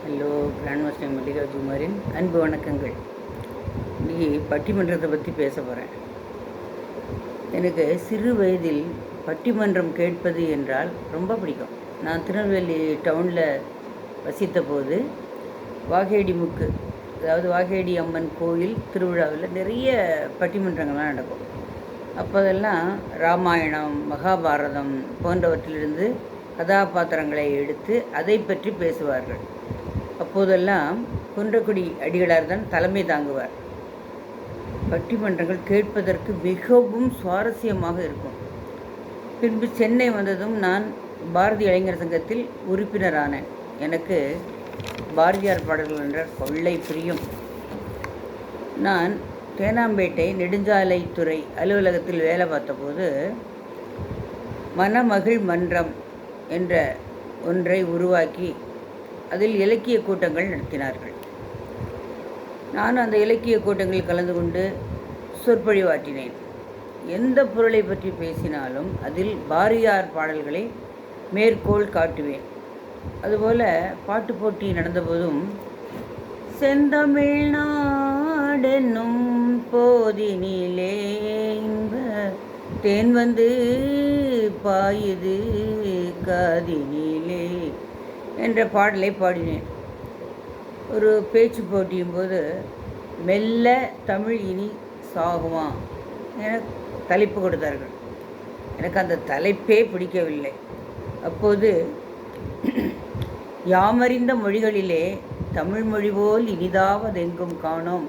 Hello, grand master மல்லிகார்ஜுமாரின் அன்பு வணக்கங்கள். இன்றைக்கி பட்டிமன்றத்தை பற்றி பேச போகிறேன். எனக்கு சிறு வயதில் பட்டிமன்றம் கேட்பது என்றால் ரொம்ப பிடிக்கும். நான் திருநெல்வேலி டவுனில் வசித்த போது வாகேடி முக்கு, அதாவது வாகேடி அம்மன் கோயில் திருவிழாவில் நிறைய பட்டிமன்றங்கள்லாம் நடக்கும். அப்போதெல்லாம் ராமாயணம், மகாபாரதம் போன்றவற்றிலிருந்து கதாபாத்திரங்களை எடுத்து அதை பற்றி பேசுவார்கள். அப்போதெல்லாம் குன்றக்குடி அடிகளார் தான் தலைமை தாங்குவார். பட்டிமன்றங்கள் கேட்பதற்கு மிகவும் சுவாரஸ்யமாக இருக்கும். பின்பு சென்னை வந்ததும் நான் பாரதி இளைஞர் சங்கத்தில் உறுப்பினரானேன். எனக்கு பாரதியார் பாடல்கள் என்ற கொள்ளை பிரியம். நான் தேனாம்பேட்டை நெடுஞ்சாலைத்துறை அலுவலகத்தில் வேலை பார்த்தபோது மணமகிழ் மன்றம் என்ற ஒன்றை உருவாக்கி அதில் இலக்கிய கூட்டங்கள் நடத்தினார்கள். நான் அந்த இலக்கிய கூட்டங்களில் கலந்து கொண்டு சொற்பொழிவாற்றினேன். எந்த பொருளை பற்றி பேசினாலும் அதில் பாரதியார் பாடல்களை மேற்கோள் காட்டுவேன். அதுபோல் பாட்டு போட்டி நடந்தபோதும் செந்தமிழ்நாடென்னும் போதினிலே இன்ப தேன் வந்து பாயுது காதினிலே என்ற பாடலை பாடினேன். ஒரு பேச்சு போட்டியும் போது மெல்ல தமிழ் இனி சாகுமா என தலைப்பு கொடுத்தார்கள். எனக்கு அந்த தலைப்பே பிடிக்கவில்லை. அப்போது யாமறிந்த மொழிகளிலே தமிழ் மொழி போல் இனிதாவதெங்கும் காணோம்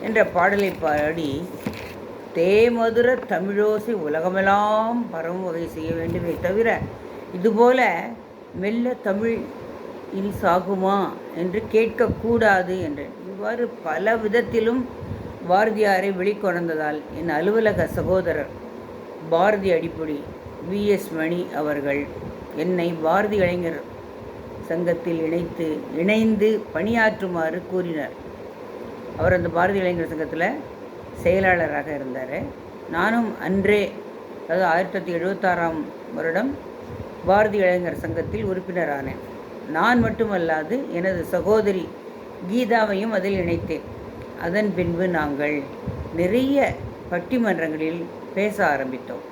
என்ற பாடலை பாடி தேமதுர தமிழோசை உலகமெல்லாம் பரவும் வகை செய்ய வேண்டுமே தவிர இதுபோல மெல்ல தமிழ் இனி சாகுமா என்று கேட்கக்கூடாது என்றேன். இவ்வாறு பல விதத்திலும் பாரதியாரை வெளிக்கொணர்ந்ததால் என் அலுவலக சகோதரர் பாரதி அடிப்பொடி VS மணி அவர்கள் என்னை பாரதி இளைஞர் சங்கத்தில் இணைந்து பணியாற்றுமாறு கூறினார். அவர் அந்த பாரதி இளைஞர் சங்கத்தில் செயலாளராக இருந்தார். நானும் அன்றே, அதாவது 1976ஆம் வருடம் பாரதி இளைஞர் சங்கத்தில் உறுப்பினரானேன். நான் மட்டுமல்லாது எனது சகோதரி கீதாவையும் அதில் இணைத்தேன். அதன் பின்பு நாங்கள் நிறைய பட்டிமன்றங்களில் பேச ஆரம்பித்தோம்.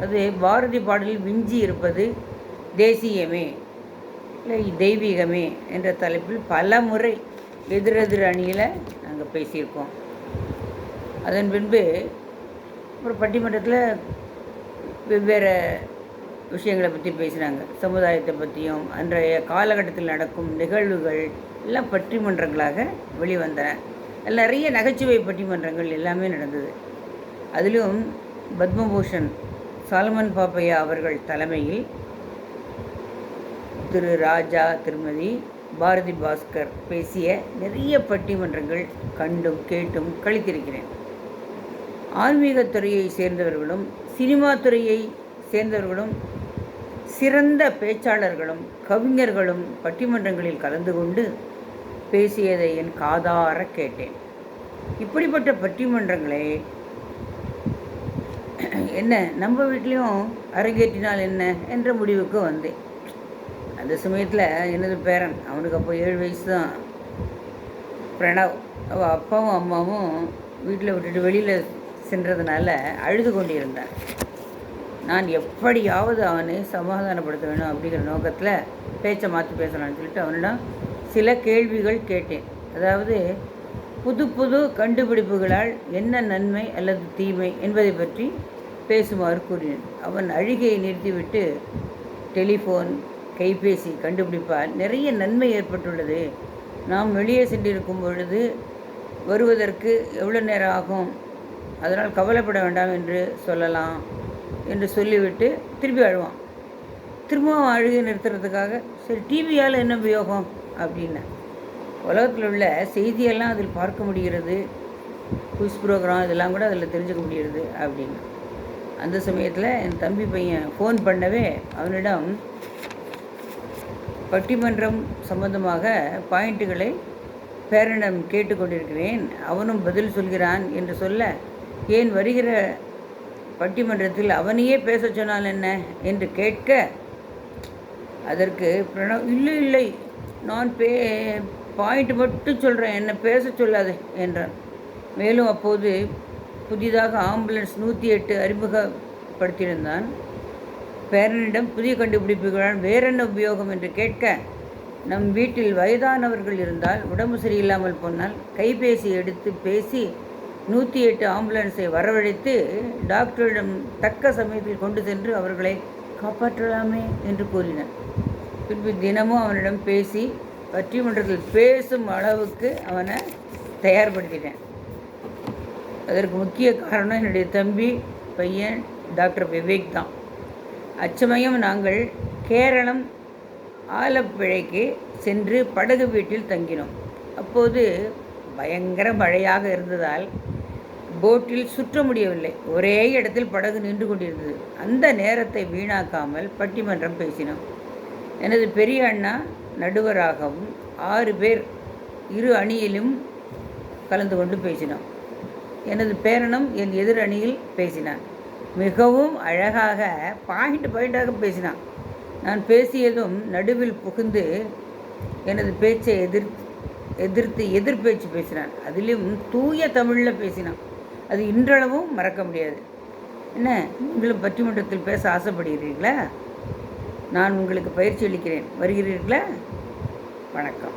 அது பாரதி பாடலில் விஞ்சி இருப்பது தேசியமே இல்லை தெய்வீகமே என்ற தலைப்பில் பல முறை எதிரெதிர் அணியில் நாங்கள் பேசியிருக்கோம். அதன் பின்பு ஒரு பட்டிமன்றத்தில் வெவ்வேறு விஷயங்களை பற்றி பேசினாங்க. சமுதாயத்தை பற்றியும் அன்றைய காலகட்டத்தில் நடக்கும் நிகழ்வுகள் எல்லாம் பட்டிமன்றங்களாக வெளிவந்தன. அதில் நிறைய நகைச்சுவை பட்டிமன்றங்கள் எல்லாமே நடந்தது. அதிலும் பத்மபூஷன் சாலமன் பாப்பையா அவர்கள் தலைமையில் திரு ராஜா, திருமதி பாரதி பாஸ்கர் பேசிய நிறைய பட்டிமன்றங்கள் கண்டும் கேட்டும் கழித்திருக்கிறேன். ஆன்மீகத்துறையை சேர்ந்தவர்களும் சினிமா துறையை சேர்ந்தவர்களும் சிறந்த பேச்சாளர்களும் கவிஞர்களும் பட்டிமன்றங்களில் கலந்து கொண்டு பேசியதை என் காதார கேட்டேன். இப்படிப்பட்ட பட்டிமன்றங்களை என்ன நம்ம வீட்லேயும் அரங்கேற்றினால் என்ன என்ற முடிவுக்கு வந்தேன். அந்த சமயத்தில் எனது பேரன், அவனுக்கு அப்போ 7 வயசு தான், பிரணவ், அவள் அப்பாவும் அம்மாவும் வீட்டில் விட்டுட்டு வெளியில் சென்றதுனால அழுது கொண்டிருந்தான். நான் எப்படியாவது அவனை சமாதானப்படுத்த வேணும் அப்படிங்கிற நோக்கத்தில் பேச்சை மாற்றி பேசலான்னு சொல்லிட்டு அவனிடம் சில கேள்விகள் கேட்டேன். அதாவது புது புது கண்டுபிடிப்புகளால் என்ன நன்மை அல்லது தீமை என்பதை பற்றி பேசுமாறு கூறினேன். அவன் அழுகையை நிறுத்திவிட்டு டெலிஃபோன், கைபேசி கண்டுபிடிப்பால் நிறைய நன்மை ஏற்பட்டுள்ளது. நாம் வெளியே சென்றிருக்கும் பொழுது வருவதற்கு எவ்வளோ நேரம் ஆகும், அதனால் கவலைப்பட வேண்டாம் என்று சொல்லலாம் என்று சொல்லிவிட்டு திருப்பி அழுவான். திரும்பவும் அழுகை நிறுத்துறதுக்காக சரி டிவியால் என்ன உபயோகம் அப்படின்னா, உலகத்தில் உள்ள செய்தியெல்லாம் அதில் பார்க்க முடிகிறது, குவிஸ் ப்ரோக்ராம் இதெல்லாம் கூட அதில் தெரிஞ்சுக்க முடிகிறது அப்படின்னு. அந்த சமயத்தில் என் தம்பி பையன் ஃபோன் பண்ணவே அவனிடம் பட்டிமன்றம் சம்பந்தமாக பாயிண்ட்டுகளை பேரனிடம் கேட்டுக்கொண்டிருக்கிறேன், அவனும் பதில் சொல்கிறான் என்று சொல்ல, ஏன் வருகிற பட்டிமன்றத்தில் அவனையே பேச சொன்னால் என்ன என்று கேட்க, அதற்கு பிரணவ் இல்லை நான் பாயிண்ட் மட்டும் சொல்கிறேன், என்னை பேச சொல்லாது என்றான். மேலும் அப்போது புதிதாக ஆம்புலன்ஸ் 108 அறிமுகப்படுத்தியிருந்தான். பேரனிடம் புதிய கண்டுபிடிப்புகளால் வேறென்ன உபயோகம் என்று கேட்க, நம் வீட்டில் வயதானவர்கள் இருந்தால், உடம்பு சரியில்லாமல் போனால் கைபேசி எடுத்து பேசி 108 ஆம்புலன்ஸை வரவழைத்து டாக்டரிடம் தக்க சமயத்தில் கொண்டு சென்று அவர்களை காப்பாற்றலாமே என்று கூறினார். பின்பு தினமும் அவனிடம் பேசி பட்டிமன்றத்தில் பேசும் அளவுக்கு அவனை தயார்படுத்திட்டேன். அதற்கு முக்கிய காரணம் என்னுடைய தம்பி பையன் டாக்டர் விவேக் தான். அச்சமயம் நாங்கள் கேரளம் ஆலப்புழைக்கு சென்று படகு வீட்டில் தங்கினோம். அப்போது பயங்கர மழையாக இருந்ததால் போட்டில் சுற்ற முடியவில்லை. ஒரே இடத்தில் படகு நின்று கொண்டிருந்தது. அந்த நேரத்தை வீணாக்காமல் பட்டிமன்றம் பேசினோம். எனது பெரிய அண்ணா நடுவராகவும் 6 பேர் இரு அணியிலும் கலந்து கொண்டு பேசினோம். எனது பேரனும் என் எதிர் அணியில் பேசினான். மிகவும் அழகாக பாயிண்டாக பேசினான். நான் பேசியதும் நடுவில் புகுந்து எனது பேச்சை எதிர்த்து எதிர்பேச்சு பேசினான். அதிலும் தூய தமிழில் பேசினான். அது இன்றளவும் மறக்க முடியாது. என்ன, நீங்களும் பட்டிமன்றத்தில் பேச ஆசைப்படுகிறீர்களா? நான் உங்களுக்கு பயிற்சி அளிக்கிறேன், வருகிறீர்களா? வணக்கம்.